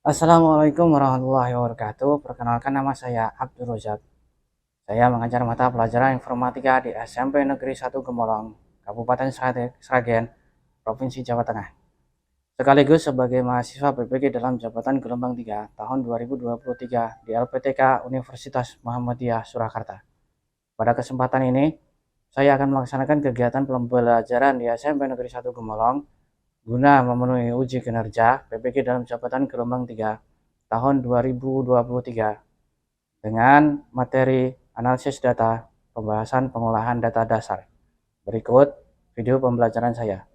Assalamualaikum warahmatullahi wabarakatuh. Perkenalkan, nama saya Abdul Rozak. Saya mengajar mata pelajaran informatika di SMP Negeri 1 Gemolong, Kabupaten Sragen, Provinsi Jawa Tengah. Sekaligus sebagai mahasiswa PPG dalam jabatan gelombang 3 tahun 2023 di LPTK Universitas Muhammadiyah Surakarta. Pada kesempatan ini, saya akan melaksanakan kegiatan pembelajaran di SMP Negeri 1 Gemolong guna memenuhi uji kinerja PPG dalam jabatan gelombang 3 tahun 2023 dengan materi analisis data, pembahasan pengolahan data dasar. Berikut video pembelajaran saya.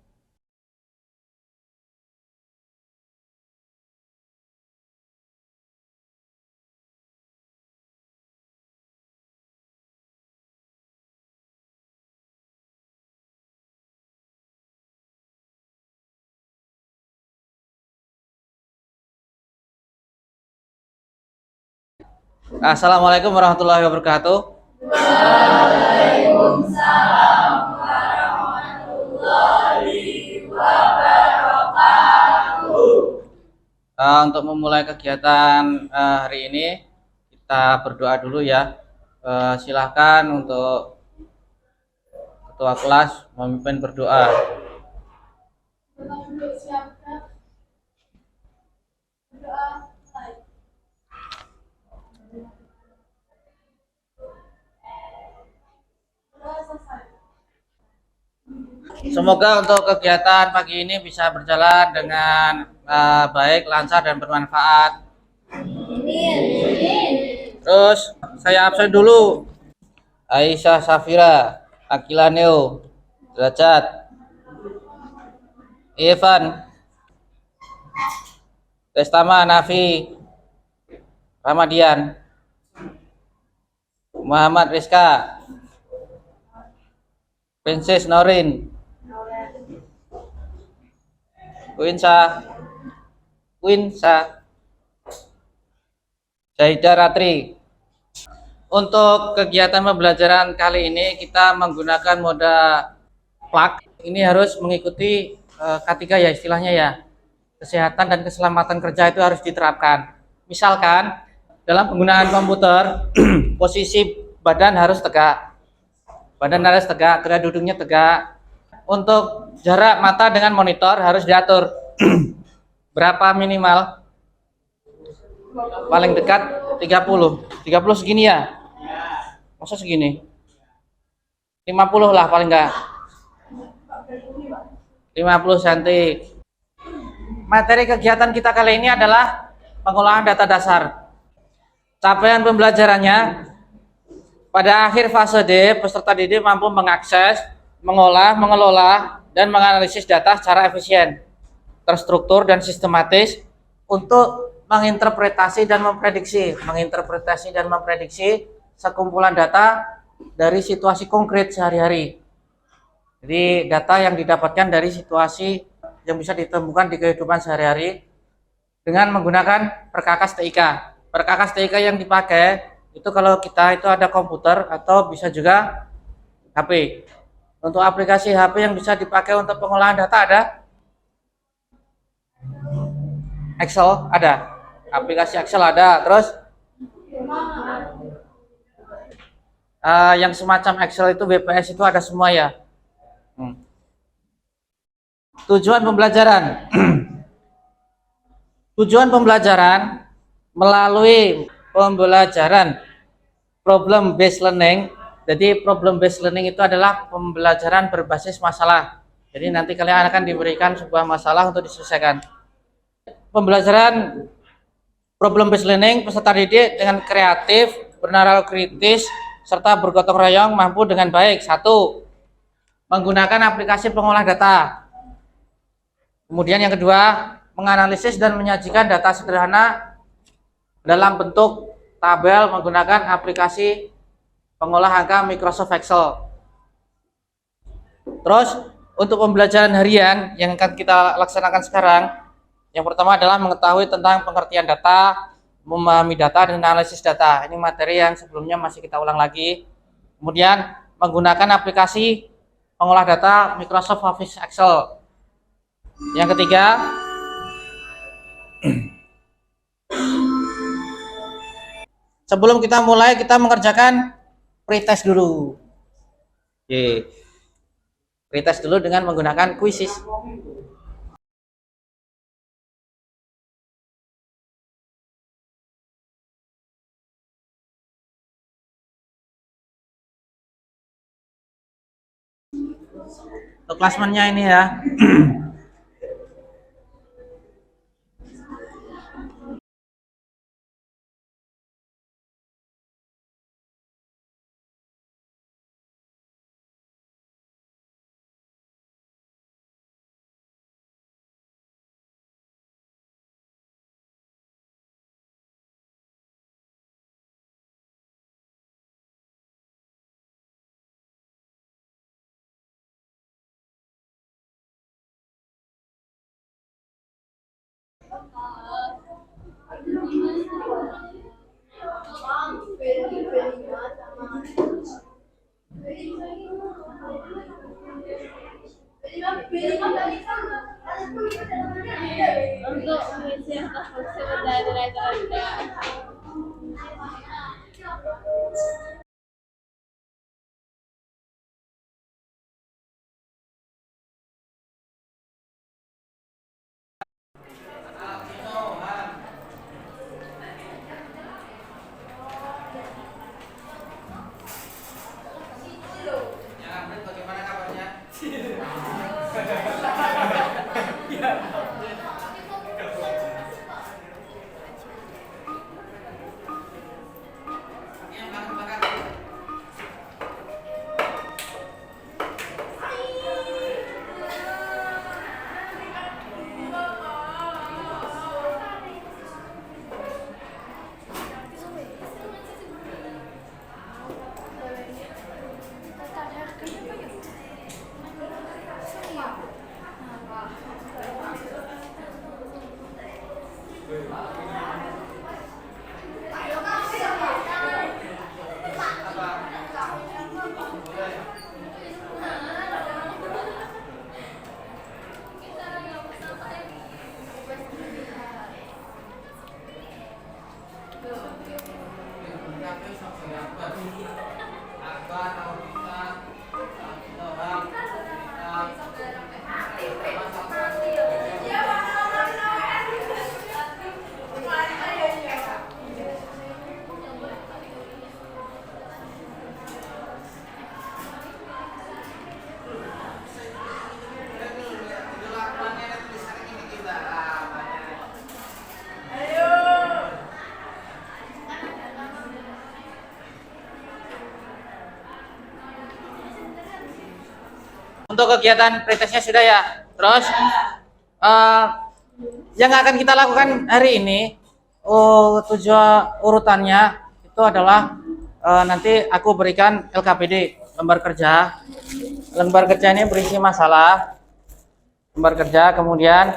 Assalamualaikum warahmatullahi wabarakatuh. Waalaikumsalam warahmatullahi wabarakatuh. Untuk memulai kegiatan hari ini, kita berdoa dulu ya. Silahkan untuk ketua kelas memimpin berdoa. Semoga untuk kegiatan pagi ini bisa berjalan dengan baik, lancar, dan bermanfaat. Terus saya absen dulu. Aisyah Safira, Akila Neo, Derajat, Evan, Destama Nafi, Ramadian, Muhammad Rizka, Princess Norin, Winsa, Zahida Ratri. Untuk kegiatan pembelajaran kali ini kita menggunakan moda plak. Ini harus mengikuti K3 ya istilahnya ya. Kesehatan dan keselamatan kerja itu harus diterapkan. Misalkan dalam penggunaan komputer, posisi badan harus tegak. Badan harus tegak, gaya duduknya tegak. Untuk jarak mata dengan monitor harus diatur. Berapa minimal? Paling dekat 30 segini ya? Masa segini? 50 lah paling enggak. 50 cm. Materi kegiatan kita kali ini adalah pengolahan data dasar. Capaian pembelajarannya, pada akhir fase D, peserta didik mampu mengakses, mengolah, mengelola, dan menganalisis data secara efisien, terstruktur, dan sistematis untuk menginterpretasi dan memprediksi sekumpulan data dari situasi konkret sehari-hari. Jadi data yang didapatkan dari situasi yang bisa ditemukan di kehidupan sehari-hari dengan menggunakan perkakas TIK. Perkakas TIK yang dipakai itu kalau kita itu ada komputer atau bisa juga HP. Untuk aplikasi HP yang bisa dipakai untuk pengolahan data ada Excel, ada. Aplikasi Excel ada. Terus yang semacam Excel itu BPS itu ada semua ya. Tujuan pembelajaran. Tujuan pembelajaran melalui pembelajaran problem based learning. Jadi problem based learning itu adalah pembelajaran berbasis masalah. Jadi nanti kalian akan diberikan sebuah masalah untuk diselesaikan. Pembelajaran problem based learning, peserta didik dengan kreatif, bernalar kritis, serta bergotong royong mampu dengan baik. 1. Menggunakan aplikasi pengolah data. Kemudian yang kedua, menganalisis dan menyajikan data sederhana dalam bentuk tabel menggunakan aplikasi pengolah angka Microsoft Excel. Terus untuk pembelajaran harian yang akan kita laksanakan sekarang, yang pertama adalah mengetahui tentang pengertian data, memahami data, dan analisis data. Ini materi yang sebelumnya masih kita ulang lagi. Kemudian menggunakan aplikasi pengolah data Microsoft Office Excel. Yang ketiga, sebelum kita mulai, kita mengerjakan pretest dulu. Oke. Pretest dulu dengan menggunakan quizzes. Untuk klasmennya ini ya. Untuk mengisi atas fungsi dari anda. Bagaimana kabarnya? Untuk kegiatan pretestnya sudah ya. Terus yang akan kita lakukan hari ini, tujuan urutannya itu adalah nanti aku berikan LKPD, lembar kerja. Lembar kerja ini berisi masalah. Lembar kerja, kemudian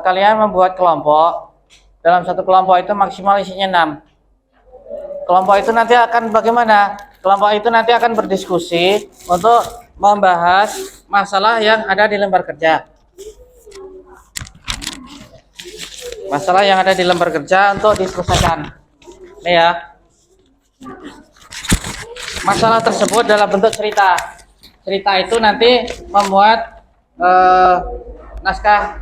kalian membuat kelompok. Dalam satu kelompok itu maksimal isinya 6. Kelompok itu nanti akan bagaimana? Kelompok itu nanti akan berdiskusi untuk membahas masalah yang ada di lembar kerja. Masalah yang ada di lembar kerja untuk diselesaikan. Ini ya. Masalah tersebut dalam bentuk cerita. Cerita itu nanti membuat naskah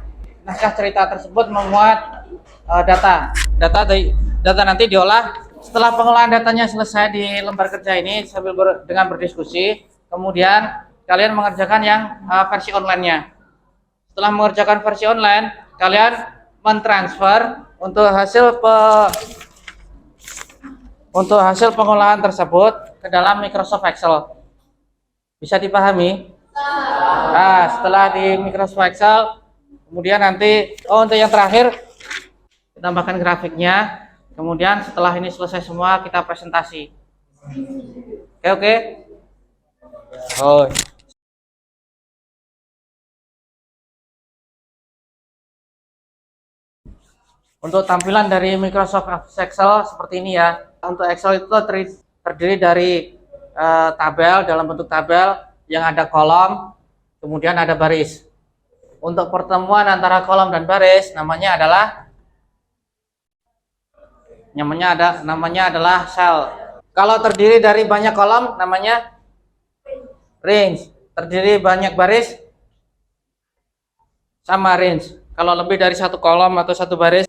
cerita tersebut memuat data nanti diolah. Setelah pengolahan datanya selesai di lembar kerja ini sambil dengan berdiskusi, kemudian kalian mengerjakan yang versi online-nya. Setelah mengerjakan versi online, kalian mentransfer untuk hasil pengolahan tersebut ke dalam Microsoft Excel. Bisa dipahami? Nah, setelah di Microsoft Excel, kemudian nanti untuk yang terakhir tambahkan grafiknya. Kemudian setelah ini selesai semua, kita presentasi. Oke. Oh. Untuk tampilan dari Microsoft Excel seperti ini ya. Untuk Excel itu terdiri dari tabel dalam bentuk tabel yang ada kolom, kemudian ada baris. Untuk pertemuan antara kolom dan baris namanya adalah namanya adalah sel. Kalau terdiri dari banyak kolom namanya range. Terdiri banyak baris sama range. Kalau lebih dari satu kolom atau satu baris.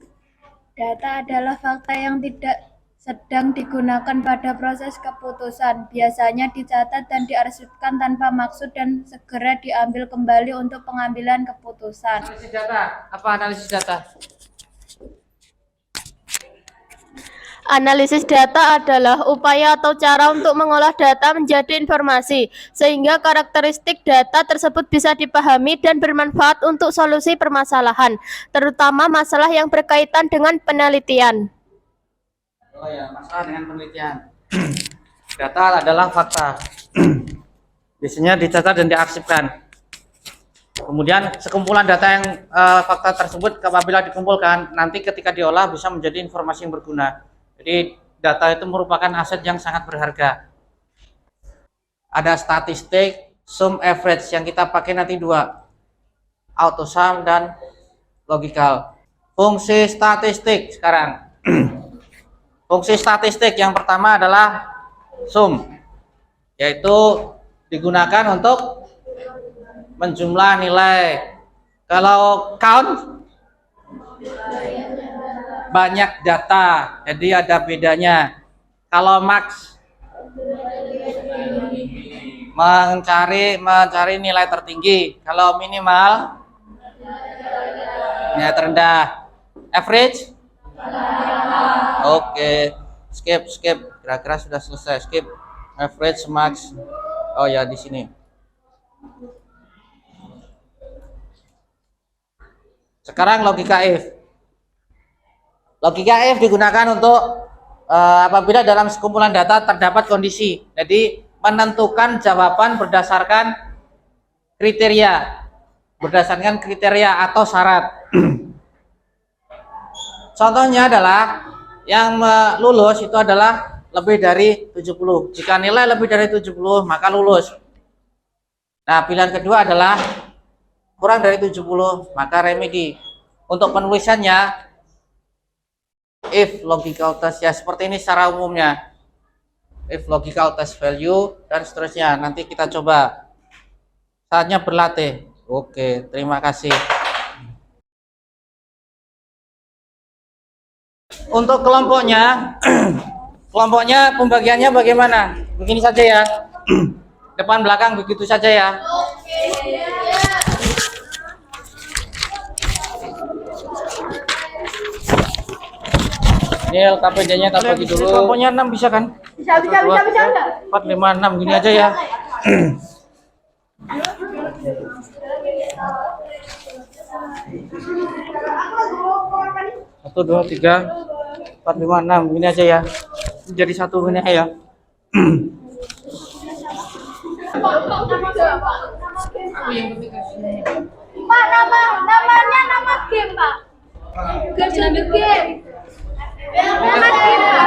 Data adalah fakta yang tidak sedang digunakan pada proses keputusan. Biasanya dicatat dan diarsipkan tanpa maksud dan segera diambil kembali untuk pengambilan keputusan. Analisis data. Apa analisis data? Analisis data adalah upaya atau cara untuk mengolah data menjadi informasi, sehingga karakteristik data tersebut bisa dipahami dan bermanfaat untuk solusi permasalahan, terutama masalah yang berkaitan dengan penelitian. Oh ya, masalah dengan penelitian. Data adalah fakta. Biasanya dicatat dan diarsipkan. Kemudian sekumpulan data yang fakta tersebut apabila dikumpulkan, nanti ketika diolah bisa menjadi informasi yang berguna. Jadi data itu merupakan aset yang sangat berharga. Ada statistik, sum, average yang kita pakai nanti dua, auto sum dan logical. Fungsi statistik sekarang. Fungsi statistik yang pertama adalah sum, yaitu digunakan untuk menjumlah nilai. Kalau count banyak data, jadi ada bedanya. Kalau max mencari nilai tertinggi. Kalau minimal nilai terendah. Average? Oke. Skip. Kira-kira sudah selesai. Skip. Average, max. Oh ya, di sini. Sekarang logika if. Logika if digunakan untuk apabila dalam sekumpulan data terdapat kondisi. Jadi menentukan jawaban berdasarkan kriteria. Berdasarkan kriteria atau syarat. Contohnya adalah yang lulus itu adalah lebih dari 70. Jika nilai lebih dari 70 maka lulus. Nah, pilihan kedua adalah kurang dari 70 maka remedi. Untuk penulisannya if logical test, ya seperti ini secara umumnya. If logical test value dan seterusnya. Nanti kita coba. Saatnya berlatih. Oke, terima kasih. Untuk kelompoknya, kelompoknya pembagiannya bagaimana? Begini saja ya. Depan belakang begitu saja ya. Ini LKPD-nya tak bagi dulu. Kelompoknya 6 bisa kan? Bisa. 4, 5, 6 gini aja ya. 1, 2, 3, 4, 5, 6 gini aja ya. Jadi satu gini aja ya. Pak, namanya nama game, Pak. Game. Nama game, Pak.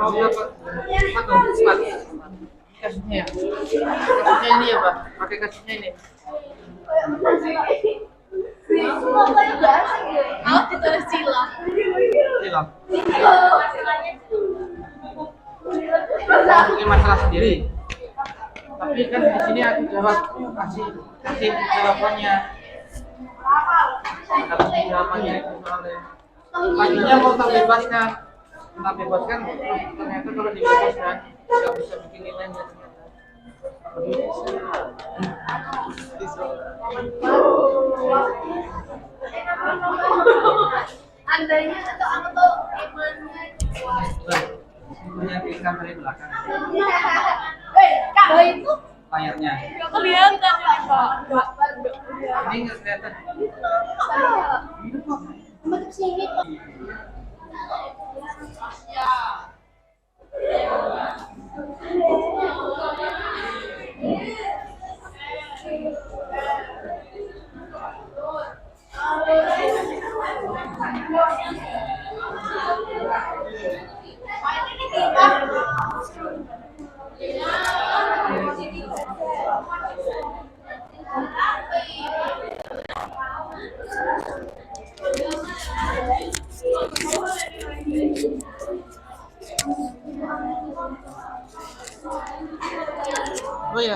Mau berapa? 4. Kasusnya ya. Kasusnya ini ya, Pak. Pakai kasusnya ini. Sila. Silam. Mungkin masalah sendiri. Tapi kan di sini aku jawab, kasih jawabannya. Kasih jawabannya itu soalnya. Selanjutnya mau tak bebaskan. Tak bebaskan, ternyata kalau dibebaskan nggak bisa bikin nilainya ternyata. Andainya atau aku tuh imannya. Punya di kamar di belakang. Kak, itu Layarnya. kelihatan ini, Pak. Ini nggak kelihatan. Bentuk sini. Oh ya.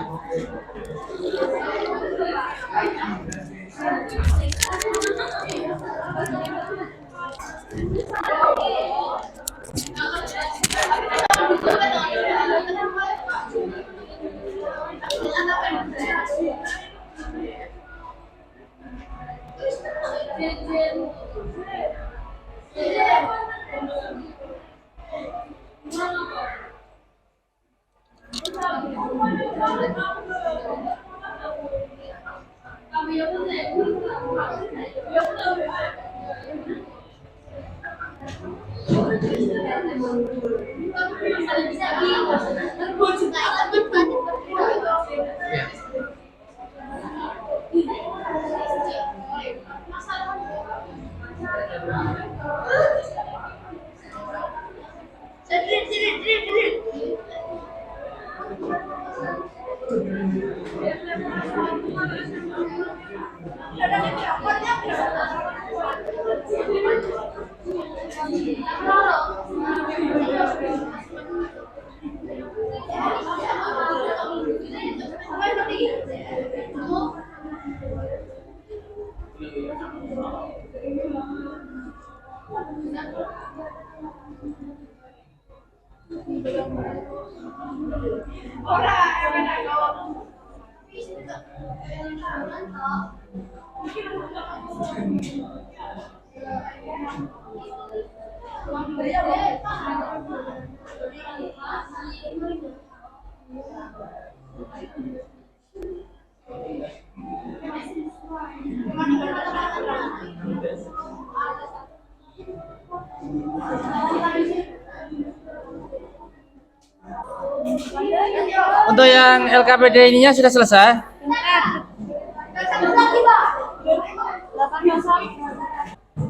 Untuk yang LKPD ininya sudah selesai.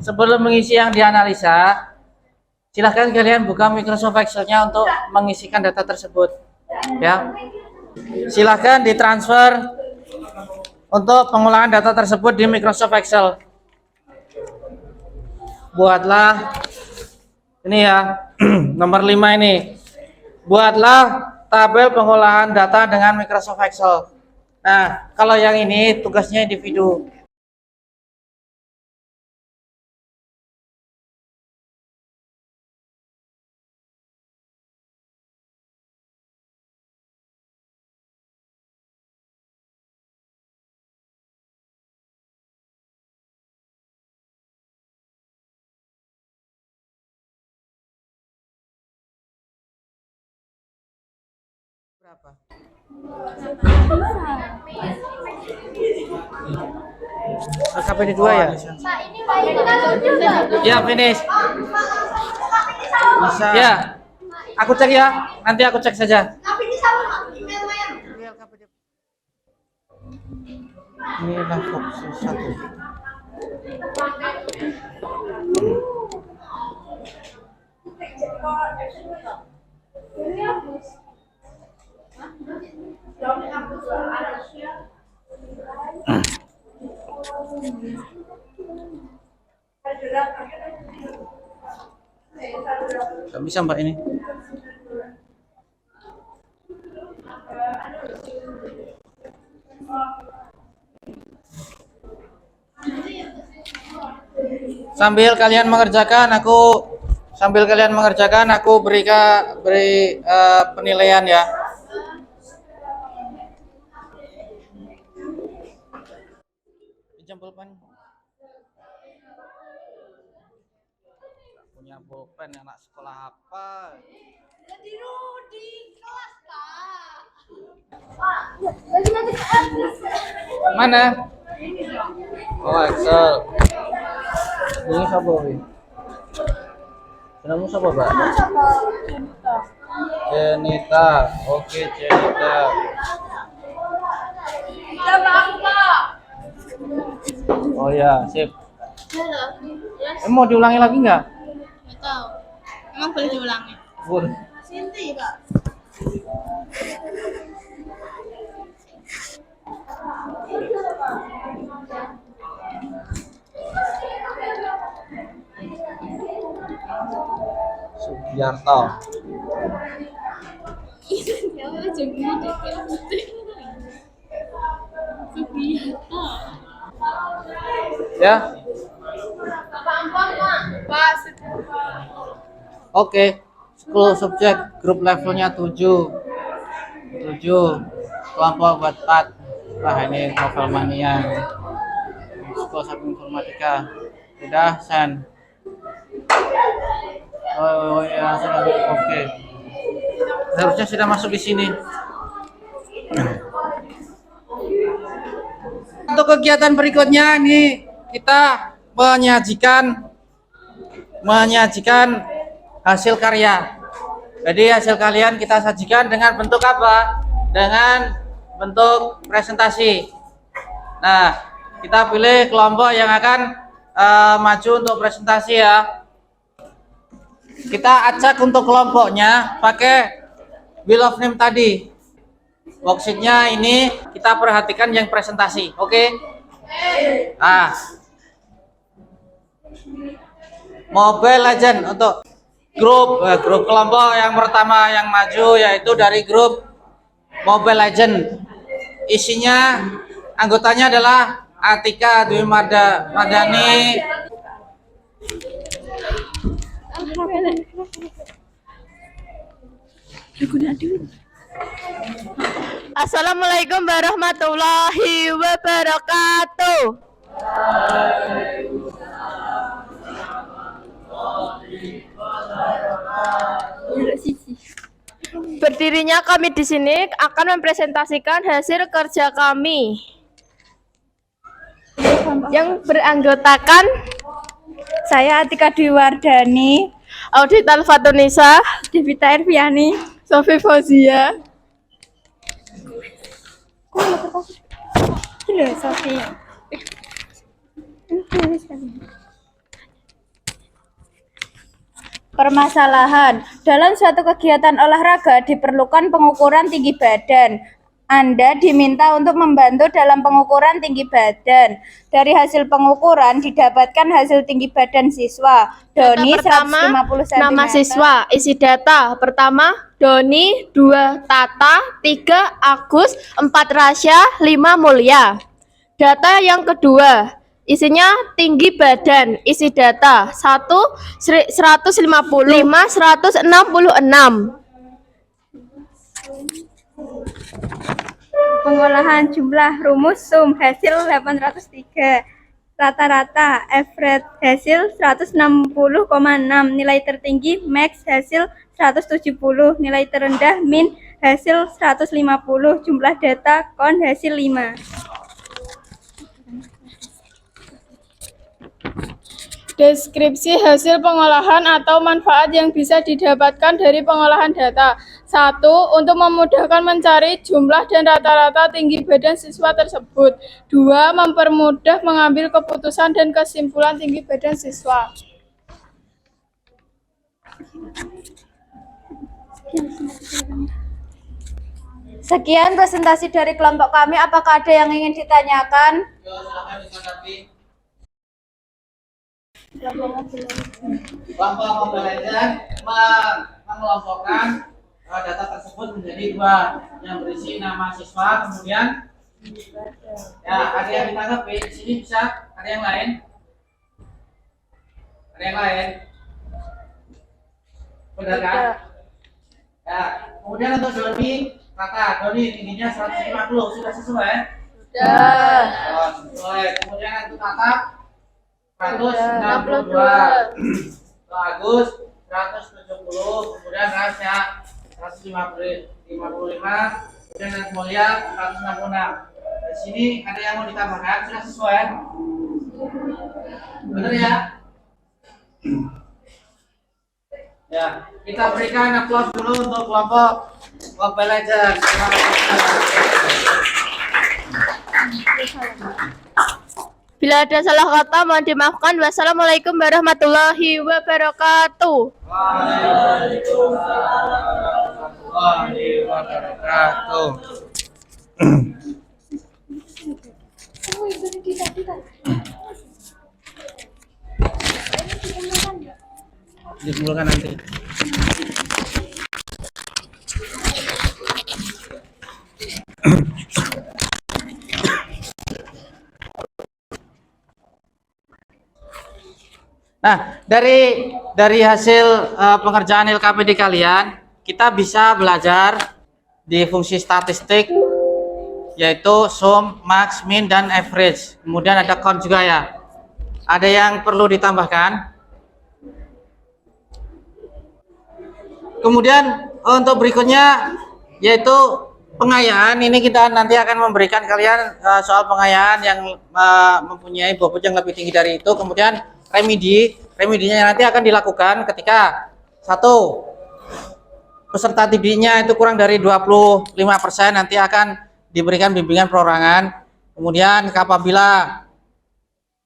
Sebelum mengisi yang dianalisa, silahkan kalian buka Microsoft Excel-nya untuk mengisikan data tersebut. Ya, silahkan ditransfer untuk pengolahan data tersebut di Microsoft Excel. Buatlah ini ya, nomor 5 ini. Buatlah tabel pengolahan data dengan Microsoft Excel. Nah, kalau yang ini tugasnya individu. Berapa? KPD 2 ya? Ya, finish. Bisa. Ya, aku cek ya. Nanti aku cek saja. Ini laptop satu. Gak bisa Mbak ini. Sambil kalian mengerjakan, aku beri penilaian ya. Pinjam pulpen. Punya pulpen anak sekolah apa? Di kelas, Mana? Oh, Excel. Ini siapa, Wi? Namamu siapa, Mbak? Jenita. Oke, Jenita. Oh ya, sip. Mau diulangi lagi nggak? Nggak tahu. Emang boleh diulangi? Boleh. Sinti, Pak. Sugiarto. Ya. Oke. 10 subjek, grup levelnya 7. Kelompok buat 4. Wah, ini novel mania. Sekolah Sabtu Informatika. Sudah, Sen. Oh ya, sudah. Oke. Harusnya sudah masuk di sini. Untuk kegiatan berikutnya ini kita menyajikan hasil karya. Jadi hasil kalian kita sajikan dengan bentuk apa? Dengan bentuk presentasi. Nah, kita pilih kelompok yang akan maju untuk presentasi ya. Kita acak untuk kelompoknya pakai wheel of name tadi. Worksheetnya ini kita perhatikan yang presentasi, oke? Nah, Mobile Legend untuk grup kelompok yang pertama yang maju yaitu dari grup Mobile Legend. Isinya anggotanya adalah Atika Dwi Madani, Assalamualaikum warahmatullahi wabarakatuh. Berdirinya kami di sini akan mempresentasikan hasil kerja kami yang beranggotakan Saya Atika Dwi Wardani, Audit Alfatunisa, Devita Erviani, Sofi Fauzia, Sofi. Permasalahan. Dalam suatu kegiatan olahraga diperlukan pengukuran tinggi badan. Anda diminta untuk membantu dalam pengukuran tinggi badan. Dari hasil pengukuran didapatkan hasil tinggi badan siswa. Doni pertama, 150 cm. nama siswa, isi data. Pertama, Doni, 2 Tata, 3 Agus, 4 Rasya, 5 Mulya. Data yang kedua, isinya tinggi badan, isi data 1 150, 5 166. Pengolahan jumlah rumus sum hasil 803. Rata-rata average hasil 160,6. Nilai tertinggi max hasil 170. Nilai terendah min hasil 150. Jumlah data kon hasil 5. Deskripsi hasil pengolahan atau manfaat yang bisa didapatkan dari pengolahan data. 1. Untuk memudahkan mencari jumlah dan rata-rata tinggi badan siswa tersebut. 2. Mempermudah mengambil keputusan dan kesimpulan tinggi badan siswa. Sekian presentasi dari kelompok kami. Apakah ada yang ingin ditanyakan? Kelompok Mobile Legend mengelompokkan data tersebut menjadi 2 yang berisi nama siswa, kemudian ya ada yang ditanggapi di sini, bisa ada yang lain? Ada yang lain? Benar kan? Ya, kemudian untuk Doni, Doni tingginya 150, sudah sesuai? Sudah. Oh, sesuai. Kemudian untuk Tata 162, untuk Agus 170, kemudian Rasya 155, kemudian Mulya 166. Di sini ada yang mau ditambahkan, sudah sesuai? Benar ya? Ya, kita berikan aplaus dulu untuk kelompok Mobile Legends. Terima kasih. Bila ada salah kata mohon dimaafkan. Wassalamualaikum warahmatullahi wabarakatuh. Waalaikumsalam warahmatullahi wabarakatuh. Dimulai nanti. Nah, dari hasil pengerjaan LKPD kalian, kita bisa belajar di fungsi statistik, yaitu sum, max, min, dan average. Kemudian ada count juga ya. Ada yang perlu ditambahkan? Kemudian untuk berikutnya yaitu pengayaan. Ini kita nanti akan memberikan kalian soal pengayaan yang mempunyai bobot yang lebih tinggi dari itu. Kemudian remedinya nanti akan dilakukan ketika satu peserta didiknya itu kurang dari 25%, nanti akan diberikan bimbingan perorangan. Kemudian apabila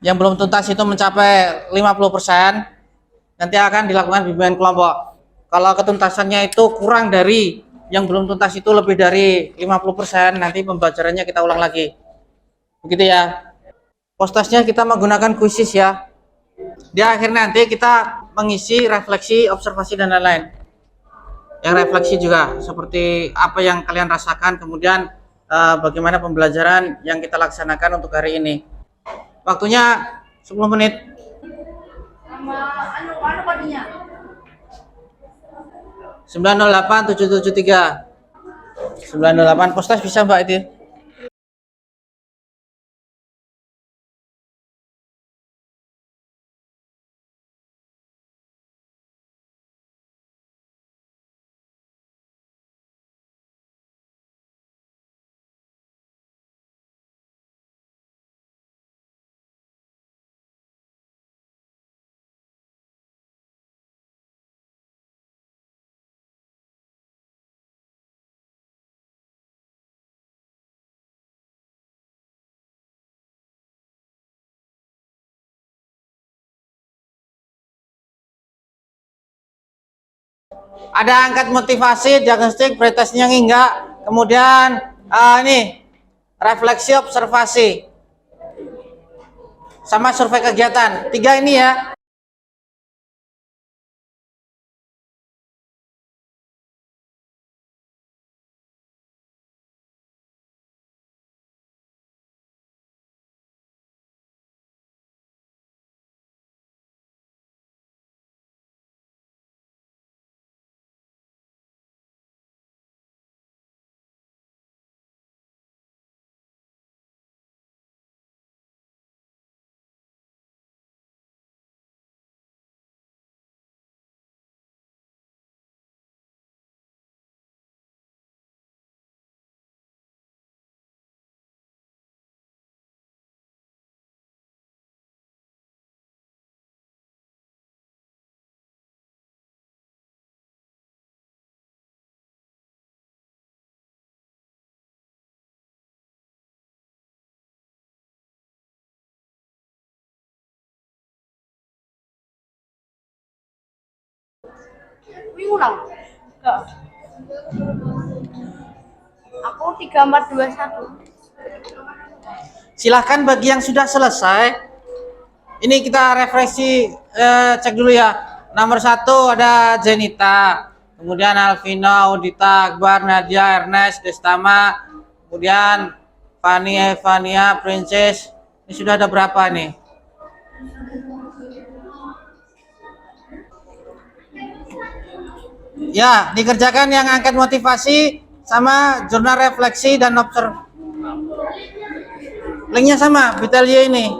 yang belum tuntas itu mencapai 50%, nanti akan dilakukan bimbingan kelompok. Kalau ketuntasannya itu kurang dari yang belum tuntas itu lebih dari 50%, nanti pembelajarannya kita ulang lagi. Begitu ya. Postasnya kita menggunakan kuisis ya. Di akhir nanti kita mengisi refleksi, observasi, dan lain-lain. Yang refleksi juga seperti apa yang kalian rasakan, kemudian bagaimana pembelajaran yang kita laksanakan untuk hari ini. Waktunya 10 menit. 908773. 98 postas bisa Mbak itu. Ada angkat motivasi, diagnostik, pretestnya enggak. Kemudian ini refleksi, observasi, sama survei kegiatan. 3 ini ya. Aku 3421. Silahkan bagi yang sudah selesai. Ini kita refleksi, cek dulu ya. Nomor 1 ada Zenita, kemudian Alvino, Audita, Akbar, Nadia, Ernest, Destama, kemudian Fani, Evania, Princess. Ini sudah ada berapa nih? Ya, dikerjakan yang angkat motivasi sama jurnal refleksi dan observ. Linknya sama, Vitalia ini.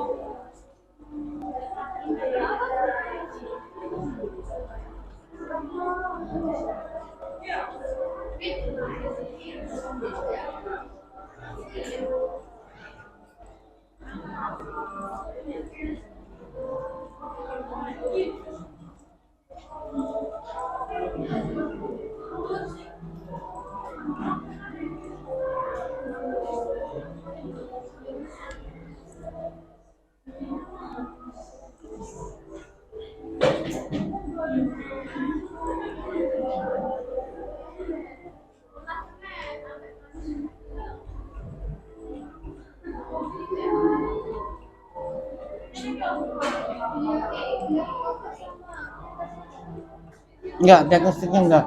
Enggak, diagnostiknya enggak.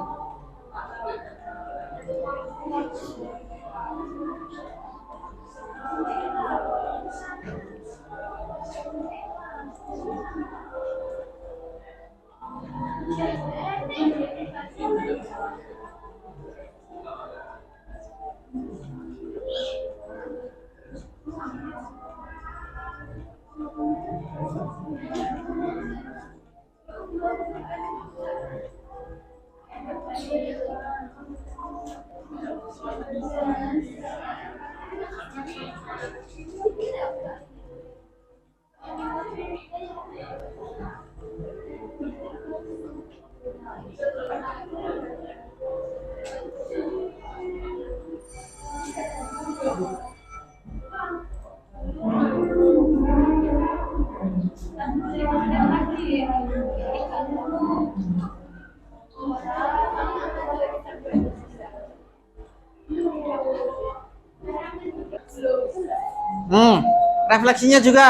Refleksinya juga.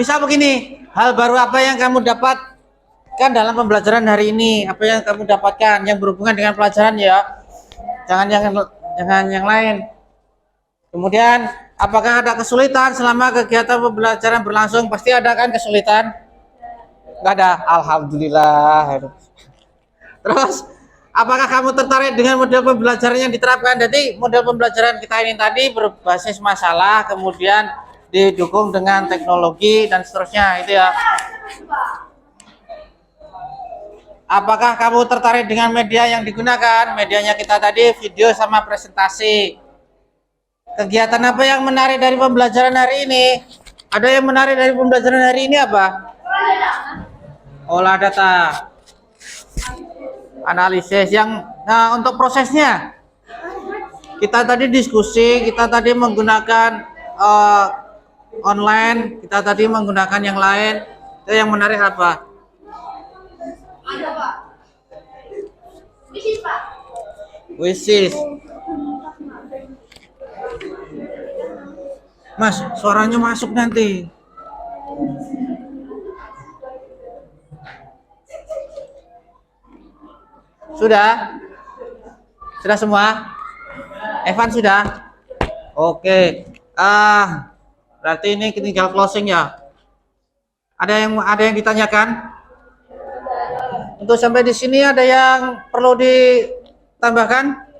Misal begini, hal baru apa yang kamu dapatkan dalam pembelajaran hari ini? Apa yang kamu dapatkan yang berhubungan dengan pelajaran ya? Jangan yang lain. Kemudian, apakah ada kesulitan selama kegiatan pembelajaran berlangsung? Pasti ada kan kesulitan? Enggak ada. Alhamdulillah. Terus, apakah kamu tertarik dengan model pembelajaran yang diterapkan? Jadi, model pembelajaran kita ini tadi berbasis masalah, kemudian didukung dengan teknologi dan seterusnya itu ya. Apakah kamu tertarik dengan media yang digunakan? Medianya kita tadi video sama presentasi. Kegiatan apa yang menarik dari pembelajaran hari ini? Ada yang menarik dari pembelajaran hari ini apa? Olah data. Analisis yang untuk prosesnya. Kita tadi diskusi, kita tadi menggunakan online, kita tadi menggunakan yang lain. Itu yang menarik apa? Ada Pak. Bisnis Pak. Wisis. Mas, suaranya masuk nanti. Sudah? Sudah semua? Evan sudah? Oke. Berarti ini tinggal closing ya. Ada yang ditanyakan? Untuk sampai di sini ada yang perlu ditambahkan?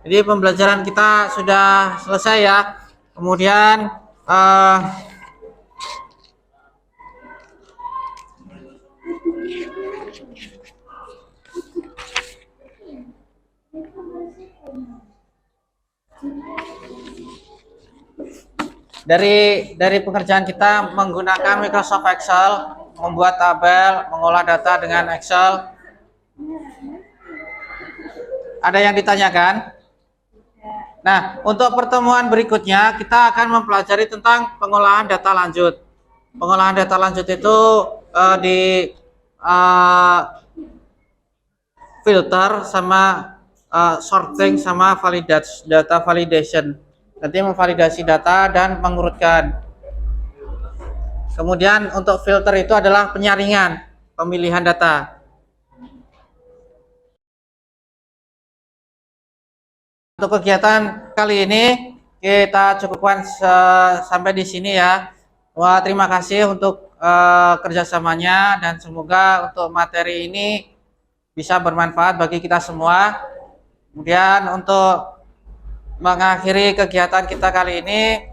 Jadi pembelajaran kita sudah selesai ya. Kemudian dari pekerjaan kita menggunakan Microsoft Excel, membuat tabel, mengolah data dengan Excel. Ada yang ditanyakan? Nah, untuk pertemuan berikutnya kita akan mempelajari tentang pengolahan data lanjut. Pengolahan data lanjut itu di filter sama sorting sama data validation. Nanti memvalidasi data dan mengurutkan. Kemudian untuk filter itu adalah penyaringan, pemilihan data. Untuk kegiatan kali ini kita cukupkan sampai di sini ya. Wah, terima kasih untuk kerjasamanya dan semoga untuk materi ini bisa bermanfaat bagi kita semua. Kemudian untuk mengakhiri kegiatan kita kali ini,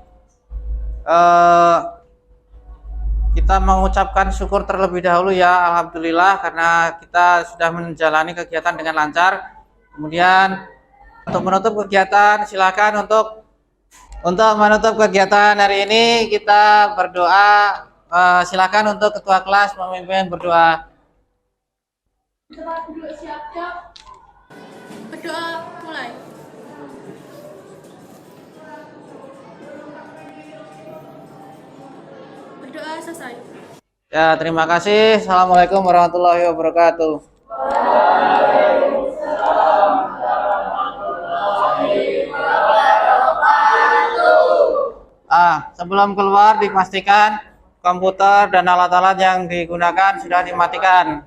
kita mengucapkan syukur terlebih dahulu ya, alhamdulillah karena kita sudah menjalani kegiatan dengan lancar. Kemudian untuk menutup kegiatan, silakan untuk menutup kegiatan hari ini kita berdoa. Silakan untuk ketua kelas memimpin berdoa. Berdoa mulai. Berdoa selesai. Ya, terima kasih. Assalamualaikum warahmatullahi wabarakatuh. Sebelum keluar dipastikan komputer dan alat-alat yang digunakan sudah dimatikan.